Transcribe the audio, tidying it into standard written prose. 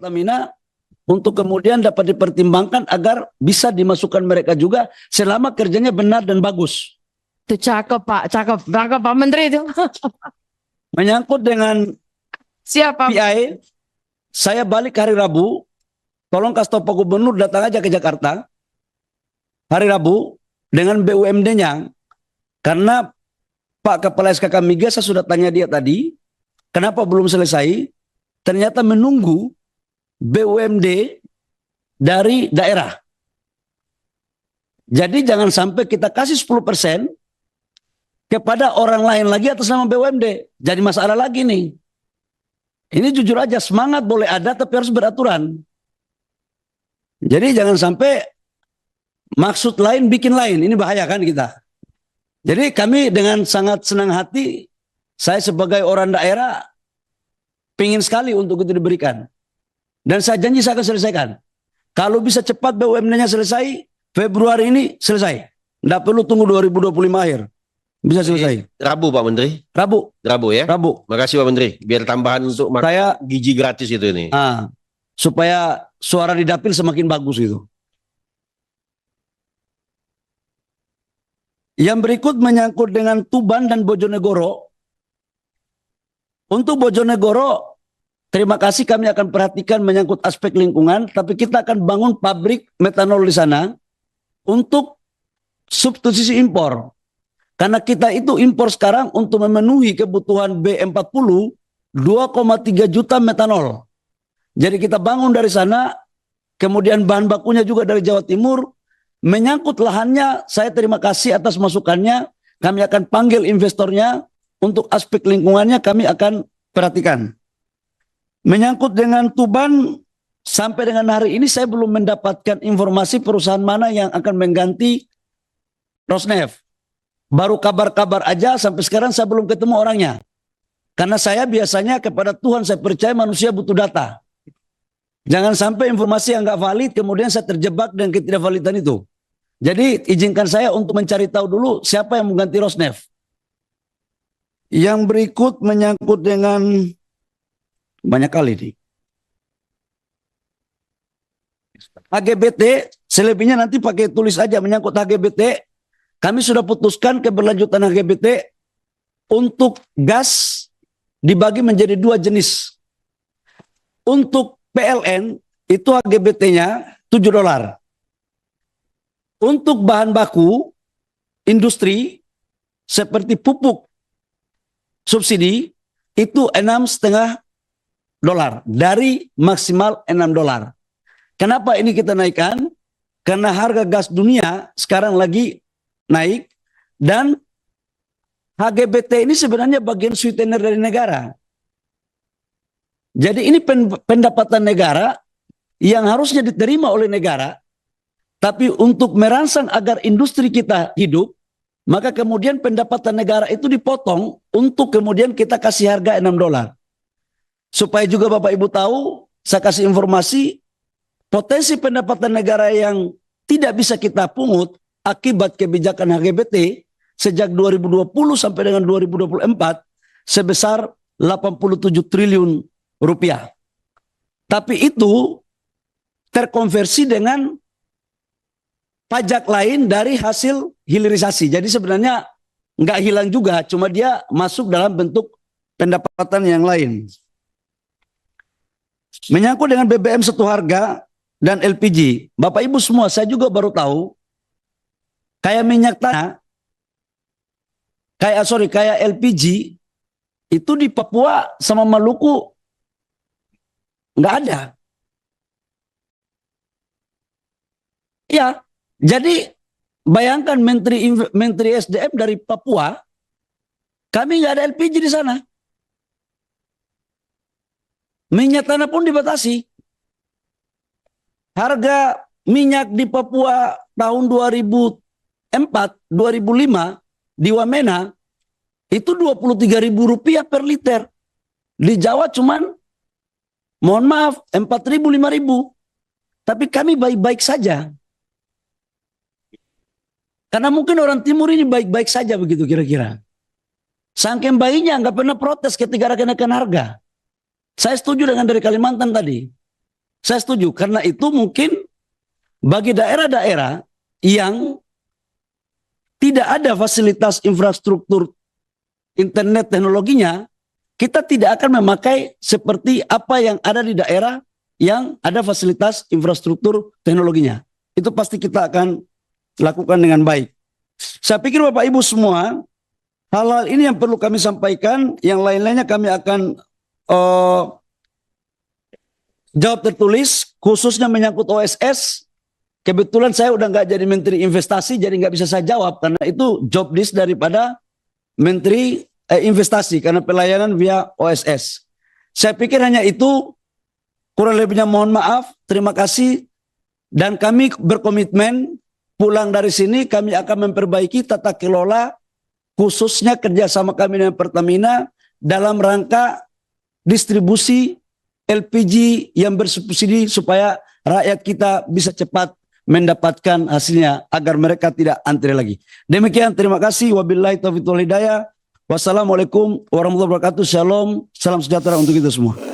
Pertamina untuk kemudian dapat dipertimbangkan agar bisa dimasukkan mereka juga selama kerjanya benar dan bagus. Itu cakep Pak, cakep Pak Menteri itu. Menyangkut dengan Siapa? PI, saya balik hari Rabu, tolong kasih tahu Pak Gubernur datang aja ke Jakarta hari Rabu dengan BUMD-nya, karena Pak Kepala SKK Migas saya sudah tanya dia tadi, kenapa belum selesai? Ternyata menunggu BUMD dari daerah. Jadi jangan sampai kita kasih 10% kepada orang lain lagi atas nama BUMD. Jadi masalah lagi nih. Ini jujur aja, semangat boleh ada tapi harus beraturan. Jadi jangan sampai maksud lain bikin lain. Ini bahaya kan kita. Jadi kami dengan sangat senang hati, saya sebagai orang daerah pingin sekali untuk itu diberikan. Dan saya janji saya akan selesaikan. Kalau bisa cepat BUMD-nya selesai, Februari ini selesai. Tidak perlu tunggu 2025 akhir. Bisa selesai. Rabu Pak Menteri? Rabu. Rabu ya? Rabu. Makasih Pak Menteri. Biar tambahan untuk saya gizi gratis itu ini. Supaya suara di dapil semakin bagus gitu. Yang berikut menyangkut dengan Tuban dan Bojonegoro. Untuk Bojonegoro, terima kasih, kami akan perhatikan menyangkut aspek lingkungan, tapi kita akan bangun pabrik metanol di sana untuk substitusi impor. Karena kita itu impor sekarang untuk memenuhi kebutuhan B40 2,3 juta metanol. Jadi kita bangun dari sana, kemudian bahan bakunya juga dari Jawa Timur. Menyangkut lahannya, saya terima kasih atas masukannya. Kami akan panggil investornya, untuk aspek lingkungannya kami akan perhatikan. Menyangkut dengan Tuban, sampai dengan hari ini saya belum mendapatkan informasi perusahaan mana yang akan mengganti Rosneft. Baru kabar-kabar aja, sampai sekarang saya belum ketemu orangnya. Karena saya biasanya kepada Tuhan saya percaya, manusia butuh data. Jangan sampai informasi yang nggak valid kemudian saya terjebak dengan ketidakvalidan itu. Jadi izinkan saya untuk mencari tahu dulu siapa yang mengganti Rosneft. Yang berikut menyangkut dengan banyak kali nih. HGBT, selebihnya nanti pakai tulis aja menyangkut HGBT. Kami sudah putuskan keberlanjutan HGBT untuk gas dibagi menjadi 2 jenis. Untuk PLN itu HGBT-nya $7. Untuk bahan baku industri seperti pupuk subsidi itu $6,5 dari maksimal $6. Kenapa ini kita naikkan? Karena harga gas dunia sekarang lagi naik dan HGBT ini sebenarnya bagian sweetener dari negara. Jadi ini pendapatan negara yang harusnya diterima oleh negara, tapi untuk merangsang agar industri kita hidup, maka kemudian pendapatan negara itu dipotong untuk kemudian kita kasih harga $6. Supaya juga Bapak Ibu tahu, saya kasih informasi, potensi pendapatan negara yang tidak bisa kita pungut akibat kebijakan HGBT sejak 2020 sampai dengan 2024 sebesar 87 triliun rupiah. Tapi itu terkonversi dengan pajak lain dari hasil hilirisasi. Jadi sebenarnya nggak hilang juga, cuma dia masuk dalam bentuk pendapatan yang lain. Menyangkut dengan BBM satu harga dan LPG, Bapak Ibu semua, saya juga baru tahu, kayak minyak tanah, kayak LPG itu di Papua sama Maluku nggak ada. Ya, jadi bayangkan Menteri SDM dari Papua, kami nggak ada LPG di sana. Minyak tanah pun dibatasi. Harga minyak di Papua tahun 2004, 2005 di Wamena itu Rp23.000 per liter. Di Jawa cuman, mohon maaf, 4.000, 5.000. Tapi kami baik-baik saja. Karena mungkin orang timur ini baik-baik saja begitu kira-kira. Saking baiknya nggak pernah protes ketika kenaikan harga. Saya setuju dengan dari Kalimantan tadi. Saya setuju, karena itu mungkin bagi daerah-daerah yang tidak ada fasilitas infrastruktur internet teknologinya, kita tidak akan memakai seperti apa yang ada di daerah yang ada fasilitas infrastruktur teknologinya. Itu pasti kita akan lakukan dengan baik. Saya pikir Bapak Ibu semua, hal-hal ini yang perlu kami sampaikan, yang lain-lainnya kami akan jawab tertulis, khususnya menyangkut OSS. Kebetulan saya udah nggak jadi Menteri Investasi, jadi nggak bisa saya jawab, karena itu job list daripada Menteri Investasi, karena pelayanan via OSS. Saya pikir hanya itu, kurang lebihnya mohon maaf, terima kasih, dan kami berkomitmen pulang dari sini kami akan memperbaiki tata kelola, khususnya kerjasama kami dengan Pertamina dalam rangka distribusi LPG yang bersubsidi supaya rakyat kita bisa cepat mendapatkan hasilnya agar mereka tidak antri lagi. Demikian, terima kasih. Wabillahi taufiq wal hidayah. Wassalamualaikum warahmatullahi wabarakatuh. Shalom, salam sejahtera untuk kita semua.